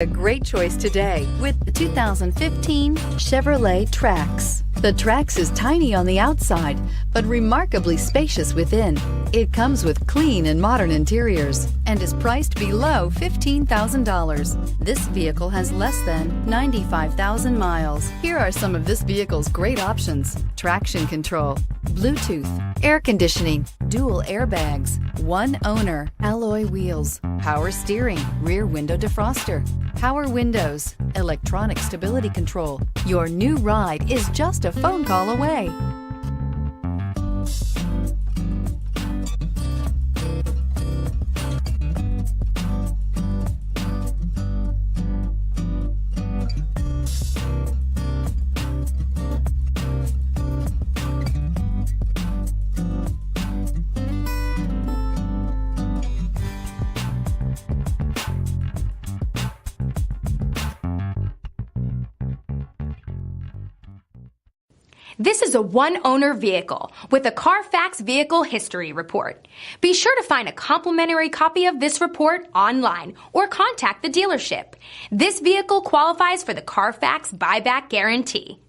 A great choice today with the 2015 Chevrolet Trax. The Trax is tiny on the outside, but remarkably spacious within. It comes with clean and modern interiors and is priced below $15,000. This vehicle has less than 95,000 miles. Here are some of this vehicle's great options: traction control, Bluetooth, air conditioning, dual airbags, one owner, alloy wheels, power steering, rear window defroster, power windows, electronic stability control. Your new ride is just a phone call away. This is a one-owner vehicle with a Carfax Vehicle History Report. Be sure to find a complimentary copy of this report online or contact the dealership. This vehicle qualifies for the Carfax Buyback Guarantee.